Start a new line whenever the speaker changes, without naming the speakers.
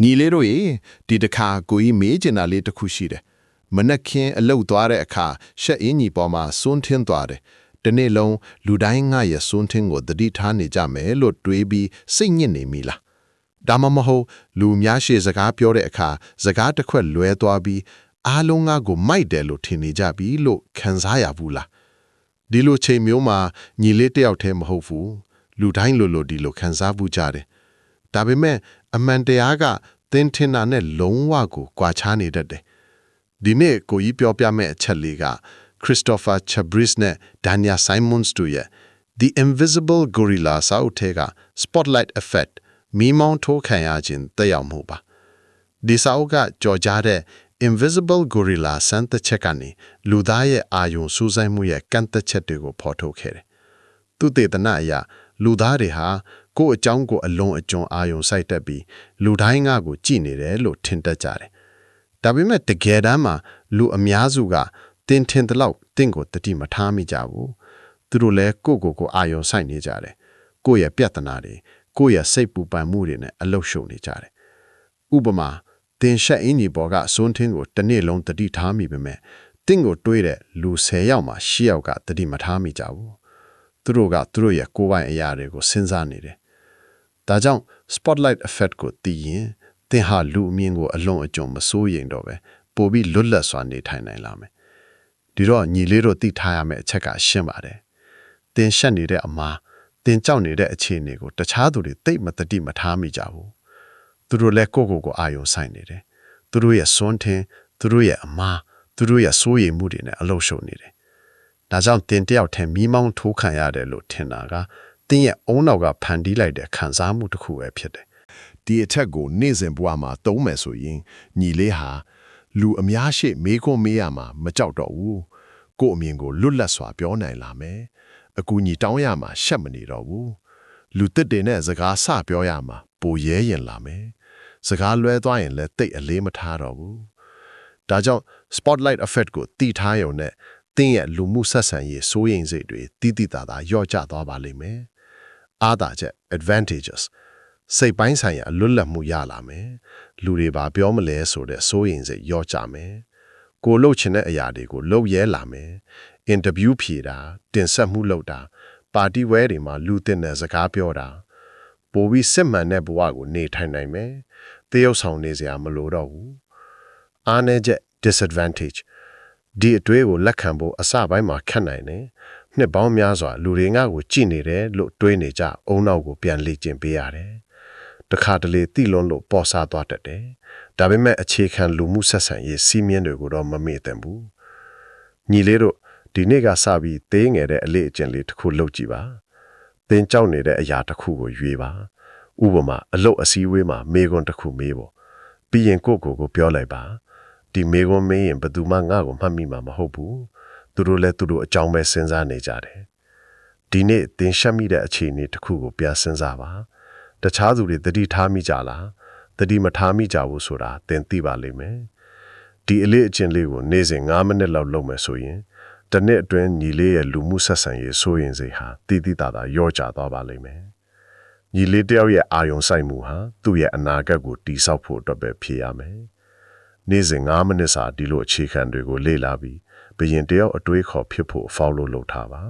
ညီလေးတို့ရေဒီတခါကိုကြီးမေးချင်တာလေးတစ်ခုရှိတယ်မနက်ခင်းအလုပ်သွားတဲ့အခါရှက်အင်းကြီးပေါ်မှာစွန်းထင်းသွားတယ်တနေ့လုံးလူတိုင်းငါရဲ့စွန်းထင်းကိုတတိထားနေကြမယ်လို့တွေးပြီးစိတ်ညစ်နေမိလားဒါမှမဟုတ်လူများရှေ့စကားပြောတဲ့အခါစကားတစ်ခွက်လွဲသွားပြီးအားလုံးငါကိုမိုက်တယ်လို့ထင်နေကြပြီလို့ခံစားရဘူးလားဒီလိုချိန်မျိုးမှာညီလေးတယောက်တည်းမဟုတ်ဘူးလူတိုင်းလိုဒီလိုခံစားဘူးကြတယ်ဒါပေမဲ့အမှန်တရားကသင်ထင်တာနဲ့လုံးဝကိုကွာခြားနေတတ်တယ်ဒီနေ့ကိုကြီးပြောပြမယ့်အချက်လေးက Christopher Chabris နဲ့ Dania Simons တို့ရဲ့ The Invisible Gorilla စာအုပ်ထဲက Spotlight Effect မီးမောင်းထိုးခံရခြင်းတက်ရောက်မှုပါဒီစာအုပ်ကကြော်ကြားတဲ့ Invisible Gorilla စမ်းသပ်ချက်ကနေလူသားရဲ့အာယုံစူးစိုက်မှုရဲ့ကန့်သက်ချက်တွေကိုဖော်ထုတ်ခဲ့တယ်သူတေသနာအရလူသားတွေဟာကိုယ့်အကြောင်းကိုအလုံးအကျွံအာယုံစိုက်တတ်ပြီးလူတိုင်းကကိုကြည်နေတယ်လို့ထင်တတ်ကြတယ်။ဒါပေမဲ့တကယ်တမ်းမှာလူအများစုကတင်ထင်တဲ့လောက်တင့်ကိုတတိမထားမိကြဘူး။သူတို့လည်းကိုအာယုံစိုက်နေကြတယ်။ကိုယ့်ရဲ့ပြဿနာတွေကိုယ့်ရဲ့စိတ်ပူပန်မှုတွေနဲ့အလုရှုံနေကြတယ်။ဥပမာတင်ရှက်အင်းကြီးပေါ်ကစွန်းထင်းကိုတစ်နေ့လုံးတတိထားမိပေမဲ့တင့်ကိုတွေးတဲ့လူ10ယောက်မှာ10ယောက်ကတတိမထားမိကြဘူး။သူတို့ကသူတို့ရဲ့ကိုယ်ပိုင်အရာတွေကိုစဉ်းစားနေတယ်။ဒါကြောင့် spotlight effect ကိုသိရင်သင်ဟာလူအမြင်ကိုအလွန်အကျွံမစိုးရိမ်တော့ပဲပိုပြီးလွတ်လပ်စွာနေထိုင်နိုင်လာမယ်။ဒီတော့ညီလေးတို့သိထားရမယ့်အချက်ကရှင်းပါတယ်။သင်ရှက်နေတဲ့အမားသင်ကြောက်နေတဲ့အခြေအနေကိုတခြားသူတွေသိမတတိမထားမိကြဘူး။သူတို့လည်းကိုအာယုံဆိုင်နေတယ်။သူတို့ရဲ့စွန်းထင်းသူတို့ရဲ့အမားသူတို့ရဲ့စိုးရိမ်မှုတွေနဲ့အလုရှုံနေတယ်။ဒါကြောင့်တင်တယောက်ထဲမီးမောင်းထိုးခံရတယ်လို့ထင်တာကတင်းရဲ့အုံနောက်ကဖန်တီးလိုက်တဲ့ခံစားမှုတစ်ခုပဲဖြစ်တယ်။ဒီအချက်ကိုနေ့စဉ်ဘဝမှာသုံးမယ်ဆိုရင်ညီလေးဟာလူအများရှိမေးခွန်းမေးရမှာမကြောက်တော့ဘူး။ကို့အမြင်ကိုလွတ်လပ်စွာပြောနိုင်လာမယ်။အကူအညီတောင်းရမှာရှက်မနေတော့ဘူး။လူတစ်တွေနဲ့စကားဆပြောရမှာပိုရဲရင်လာမယ်။စကားလွဲသွားရင်လည်းတိတ်အလေးမထားတော့ဘူး။ဒါကြောင့် spotlight effect ကိုတည်ထားရုံနဲ့တင်းရဲ့လူမှုဆက်ဆံရေးစိုးရိမ်စိတ်တွေတိတာလျော့ကျသွားပါလိမ့်မယ်။အားသာချက် advantages စိတ်ပိုင်းဆိုင်ရာလွတ်လပ်မှုရလာမယ်လူတွေပါပြောမလဲဆိုတဲ့စိုးရိမ်စိတ်ရော့ကြမယ်ကိုလှုပ်ချင်တဲ့အရာတွေကိုလှုပ်ရဲလာမယ်အင်တာဗျူးဖြေတာတင်ဆက်မှုလုပ်တာပါတီဝဲတွေမှာလူတင်တဲ့စကားပြောတာပိုပြီးစစ်မှန်တဲ့ဘဝကိုနေထိုင်နိုင်မယ်တရုပ်ဆောင်နေစရာမလိုတော့ဘူးအားနည်းချက် disadvantage ဒီအတွေ့ကိုလက်ခံဖို့အစပိုင်းမှာခက်နိုင်တယ်နှစ်ပေါင်းများစွာလူတွေငါ့ကိုကြည်နေတယ်လို့တွေးနေကြအုံနောက်ကိုပြန်လေ့ကျင့်ပေးရတယ်။တခါတလေတိလွန်းလို့ပေါ်စားသွားတတ်တယ်။ဒါပေမဲ့အခြေခံလူမှုဆက်ဆံရေးစီးမြင်တွေကိုတော့မမေ့သင့်ဘူး။ညီလေးတို့ဒီနေ့ကစပြီးသေးငယ်တဲ့အလေးအကျင့်လေးတစ်ခုလုပ်ကြည့်ပါ။သင်ကြောက်နေတဲ့အရာတစ်ခုကိုရွေးပါ။ဥပမာအလုပ်အစည်းအဝေးမှာမေခွန်းတစ်ခုမေးဖို့။ပြီးရင်ကိုပြောလိုက်ပါ။ဒီမေခွန်းမေးရင်ဘယ်သူမှငါ့ကိုမှတ်မိမှာမဟုတ်ဘူး။သူတို့လည်းသူတို့အကြောင်းပဲစဉ်းစားနေကြတယ်။ဒီနေ့သင်ရှက်မိတဲ့အခြေအနေတစ်ခုကိုပြန်စဉ်းစားပါ။တခြားသူတွေသတိထားမိကြလား။သတိမထားမိကြဘူးဆိုတာသင်သိပါလိမ့်မယ်။ဒီအလေးအကျင့်လေးကိုနေ့စဉ်9မိနစ်လောက်လုပ်မယ်ဆိုရင်တစ်နှစ်အတွင်းညီလေးရဲ့လူမှုဆက်ဆံရေးစိုးရင်စိတ်ဟာတိတာရော့ကျသွားပါလိမ့်မယ်။ညီလေးတယောက်ရဲ့အာယုံစိုက်မှုဟာသူ့ရဲ့အနာဂတ်ကိုတည်ဆောက်ဖို့အတွက်ပဲဖြစ်ရမယ်။နေ့စဉ်9မိနစ်စာဒီလိုအခြေခံတွေကိုလေ့လာပြီးဘယင်တယောက်အတွေးခေါ်ဖြစ်ဖို့ follow လုပ်ထားပါ